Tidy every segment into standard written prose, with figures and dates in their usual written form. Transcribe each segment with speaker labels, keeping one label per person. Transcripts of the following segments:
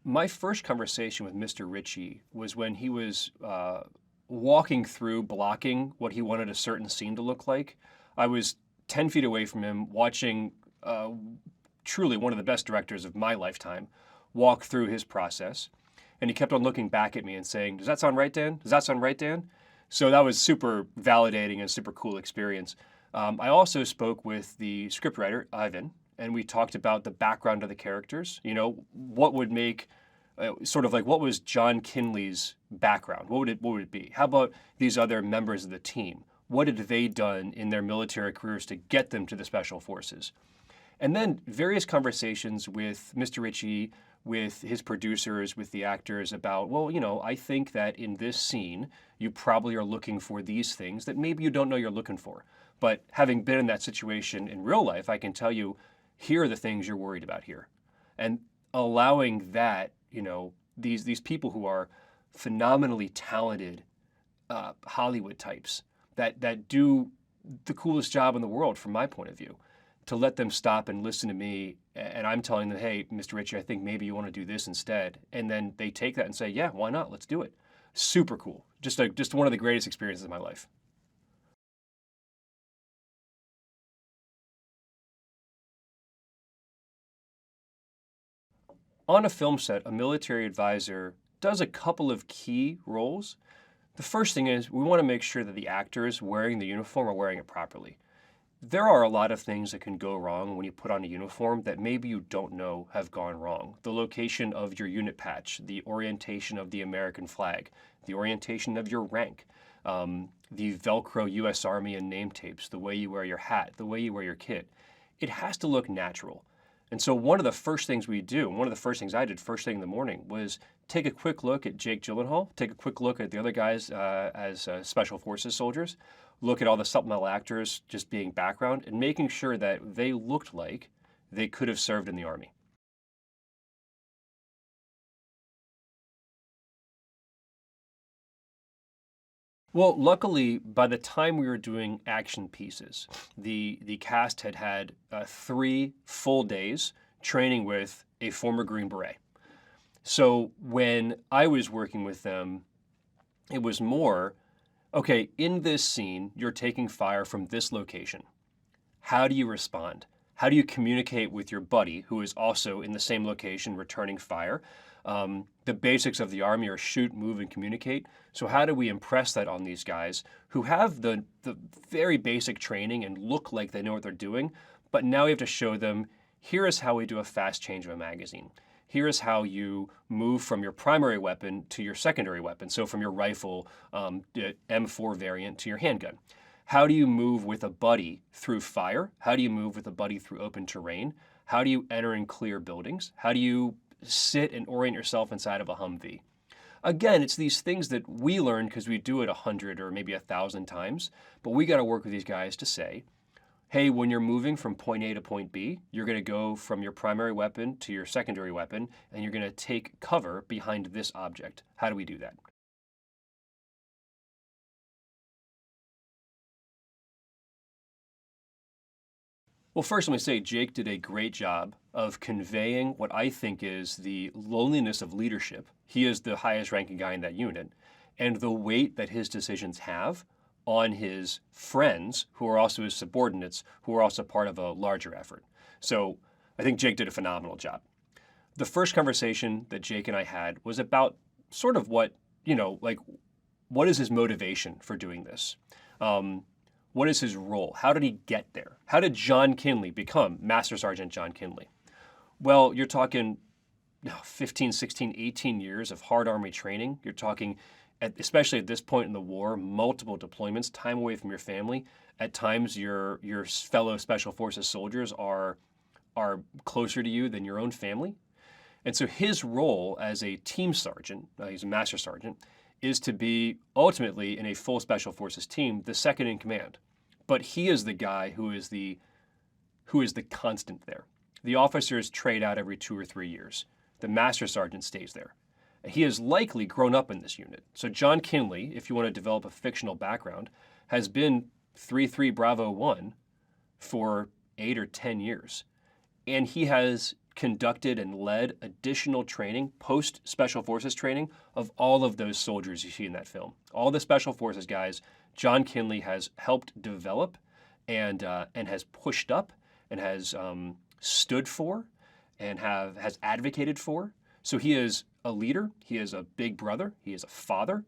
Speaker 1: My first conversation with Mr. Ritchie was when he was walking through blocking what he wanted a certain scene to look like. I was 10 feet away from him watching truly one of the best directors of my lifetime walk through his process. And he kept on looking back at me and saying, "Does that sound right, Dan? Does that sound right, Dan?" So that was super validating and super cool experience. I also spoke with the scriptwriter, Ivan, and we talked about the background of the characters. You know, what would make sort of like what was John Kinley's background? What would it be? How about these other members of the team? What had they done in their military careers to get them to the special forces? And then various conversations with Mr. Ritchie, with his producers, with the actors about, well, you know, I think that in this scene, you probably are looking for these things that maybe you don't know you're looking for. But having been in that situation in real life, I can tell you, here are the things you're worried about here. And allowing that, you know, these people who are phenomenally talented Hollywood types that do the coolest job in the world from my point of view, to let them stop and listen to me, and I'm telling them, hey, Mr. Ritchie, I think maybe you want to do this instead. And then they take that and say, yeah, why not? Let's do it. Super cool. Just one of the greatest experiences of my life. On a film set, a military advisor does a couple of key roles. The first thing is we want to make sure that the actors wearing the uniform are wearing it properly. There are a lot of things that can go wrong when you put on a uniform that maybe you don't know have gone wrong. The location of your unit patch, the orientation of the American flag, the orientation of your rank, the Velcro US Army and name tapes, the way you wear your hat, the way you wear your kit. It has to look natural. And so one of the first things we do, one of the first things I did first thing in the morning was take a quick look at Jake Gyllenhaal, take a quick look at the other guys as Special Forces soldiers, look at all the supplemental actors just being background, and making sure that they looked like they could have served in the Army. Well, luckily, by the time we were doing action pieces, the cast had had 3 full days training with a former Green Beret. So when I was working with them, it was more, okay, in this scene, you're taking fire from this location. How do you respond? How do you communicate with your buddy who is also in the same location returning fire? The basics of the Army are shoot, move, and communicate. So how do we impress that on these guys who have the very basic training and look like they know what they're doing, but now we have to show them, here is how we do a fast change of a magazine. Here is how you move from your primary weapon to your secondary weapon. So from your rifle, M4 variant to your handgun. How do you move with a buddy through fire? How do you move with a buddy through open terrain? How do you enter and clear buildings? How do you sit and orient yourself inside of a Humvee? Again, it's these things that we learn because we do it 100 or maybe 1,000 times, but we got to work with these guys to say, hey, when you're moving from point A to point B, you're going to go from your primary weapon to your secondary weapon, and you're going to take cover behind this object. How do we do that? Well, first, let me say Jake did a great job of conveying what I think is the loneliness of leadership. He is the highest ranking guy in that unit, and the weight that his decisions have on his friends, who are also his subordinates, who are also part of a larger effort. So I think Jake did a phenomenal job. The first conversation that Jake and I had was about sort of what, like, what is his motivation for doing this? What is his role? How did he get there? How did John Kinley become Master Sergeant John Kinley? Well, you're talking 15, 16, 18 years of hard Army training. You're talking, especially at this point in the war, multiple deployments, time away from your family. At times, your fellow Special Forces soldiers are closer to you than your own family. And so his role as a team sergeant, he's a master sergeant, is to be ultimately in a full Special Forces team, the second in command. But he is the guy who is the constant there. The officers trade out every 2 or 3 years. The master sergeant stays there. He has likely grown up in this unit. So John Kinley, if you want to develop a fictional background, has been 3-3 Bravo 1 for 8 or 10 years. And he has conducted and led additional training, post Special Forces training, of all of those soldiers you see in that film. All the Special Forces guys, John Kinley has helped develop and has pushed up and has stood for and has advocated for. So he is a leader. He is a big brother. He is a father.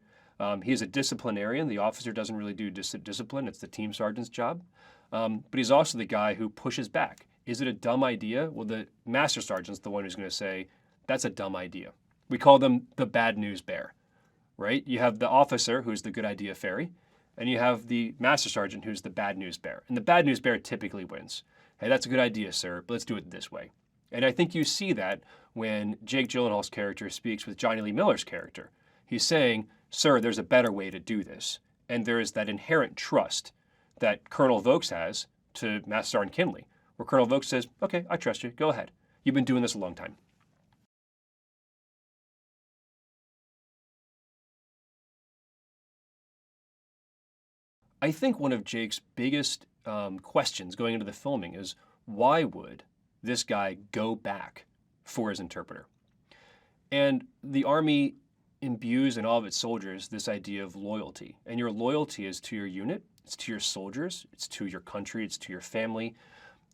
Speaker 1: He is a disciplinarian. The officer doesn't really do discipline. It's the team sergeant's job. But he's also the guy who pushes back. Is it a dumb idea? Well, the master sergeant's the one who's going to say, that's a dumb idea. We call them the bad news bear, right? You have the officer, who's the good idea fairy, and you have the master sergeant, who's the bad news bear. And the bad news bear typically wins. Hey, that's a good idea, sir, but let's do it this way. And I think you see that when Jake Gyllenhaal's character speaks with Johnny Lee Miller's character. He's saying, sir, there's a better way to do this. And there is that inherent trust that Colonel Vokes has to Master Sergeant Kinley, where Colonel Vokes says, okay, I trust you, go ahead. You've been doing this a long time. I think one of Jake's biggest questions going into the filming is, why would this guy go back for his interpreter? And the Army imbues in all of its soldiers this idea of loyalty. And your loyalty is to your unit, it's to your soldiers, it's to your country, it's to your family.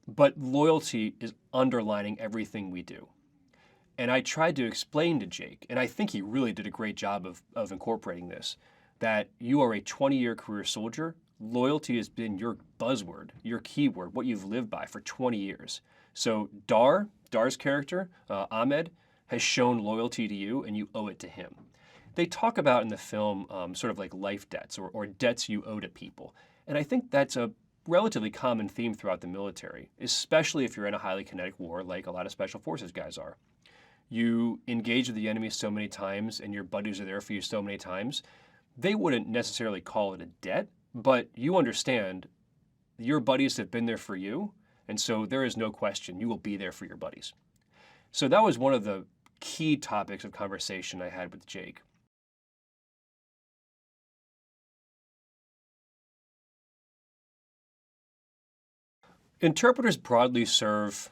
Speaker 1: But loyalty is underlining everything we do. And I tried to explain to Jake, and I think he really did a great job of incorporating this, that you are a 20-year career soldier. Loyalty has been your buzzword, your keyword, what you've lived by for 20 years. So Dar's character, Ahmed, has shown loyalty to you, and you owe it to him. They talk about in the film sort of like life debts or debts you owe to people. And I think that's a relatively common theme throughout the military, especially if you're in a highly kinetic war like a lot of Special Forces guys are. You engage with the enemy so many times and your buddies are there for you so many times, they wouldn't necessarily call it a debt, but you understand your buddies have been there for you, and so there is no question you will be there for your buddies. So that was one of the key topics of conversation I had with Jake. Interpreters broadly serve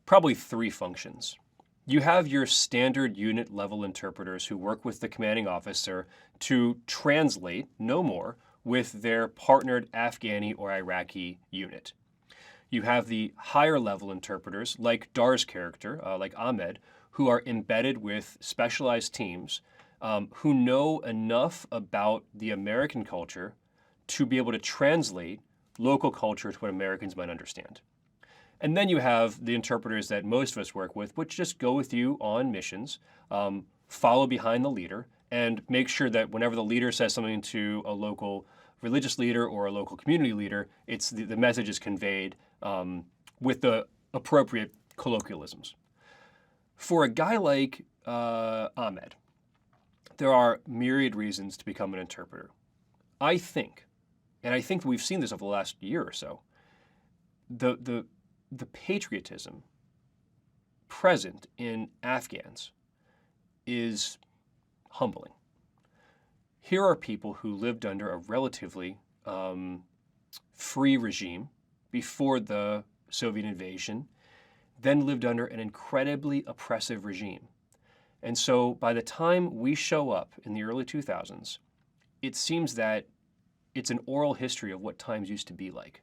Speaker 1: probably three functions. You have your standard unit level interpreters who work with the commanding officer to translate, no more, with their partnered Afghani or Iraqi unit. You have the higher level interpreters, like Dar's character, like Ahmed, who are embedded with specialized teams who know enough about the American culture to be able to translate local culture to what Americans might understand. And then you have the interpreters that most of us work with, which just go with you on missions, follow behind the leader, and make sure that whenever the leader says something to a local religious leader or a local community leader, it's the message is conveyed with the appropriate colloquialisms. For a guy like Ahmed, there are myriad reasons to become an interpreter. I think, and I think we've seen this over the last year or so, the patriotism present in Afghans is humbling. Here are people who lived under a relatively free regime before the Soviet invasion, then lived under an incredibly oppressive regime. And so by the time we show up in the early 2000s, it seems that it's an oral history of what times used to be like.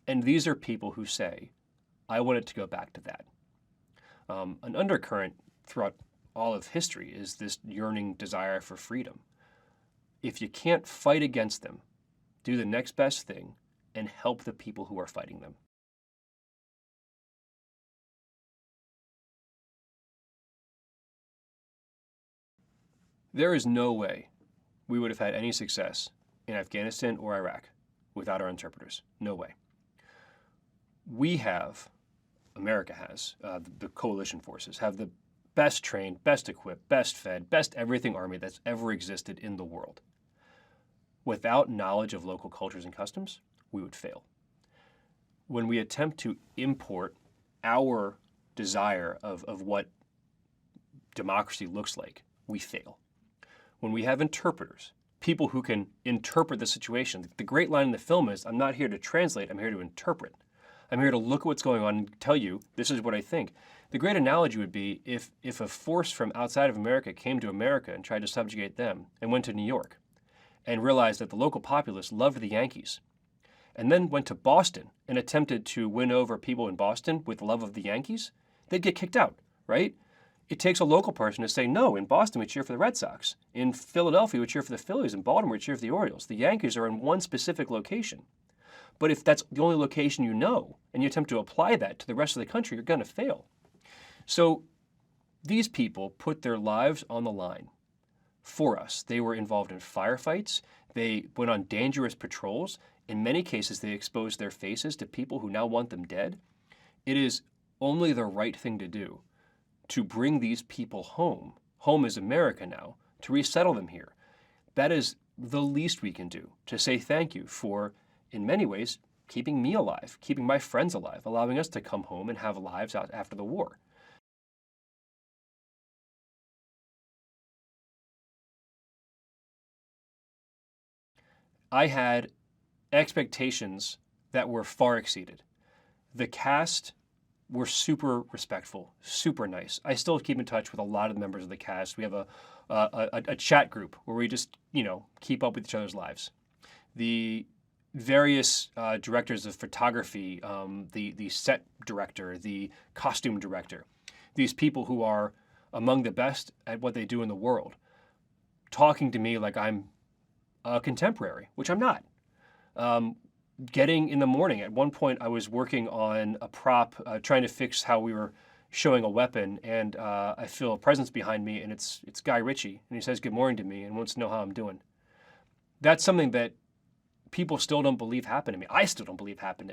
Speaker 1: And these are people who say, I want it to go back to that. An undercurrent throughout all of history is this yearning desire for freedom. If you can't fight against them, do the next best thing and help the people who are fighting them. There is no way we would have had any success in Afghanistan or Iraq without our interpreters. No way. We have, America has, the coalition forces, have the best trained, best equipped, best fed, best everything army that's ever existed in the world. Without knowledge of local cultures and customs, we would fail. When we attempt to import our desire of what democracy looks like, we fail. When we have interpreters, people who can interpret the situation, the great line in the film is, I'm not here to translate, I'm here to interpret. I'm here to look at what's going on and tell you, this is what I think. The great analogy would be if a force from outside of America came to America and tried to subjugate them and went to New York and realized that the local populace loved the Yankees and then went to Boston and attempted to win over people in Boston with love of the Yankees, they'd get kicked out, right? It takes a local person to say, no, in Boston we cheer for the Red Sox. In Philadelphia we cheer for the Phillies. In Baltimore we cheer for the Orioles. The Yankees are in one specific location. But if that's the only location you know, and you attempt to apply that to the rest of the country, you're going to fail. So these people put their lives on the line for us. They were involved in firefights. They went on dangerous patrols. In many cases, they exposed their faces to people who now want them dead. It is only the right thing to do to bring these people home. Home is America now, to resettle them here. That is the least we can do, to say thank you for, in many ways, keeping me alive, keeping my friends alive, allowing us to come home and have lives out after the war. I had expectations that were far exceeded. The cast were super respectful, super nice. I still keep in touch with a lot of the members of the cast. We have a chat group where we just, keep up with each other's lives. The various directors of photography, the set director, the costume director, these people who are among the best at what they do in the world, talking to me like I'm a contemporary, which I'm not. Getting in the morning. At one point, I was working on a prop, trying to fix how we were showing a weapon, and I feel a presence behind me, and it's Guy Ritchie, and he says good morning to me and wants to know how I'm doing. That's something that people still don't believe happened to me. I still don't believe happened to me.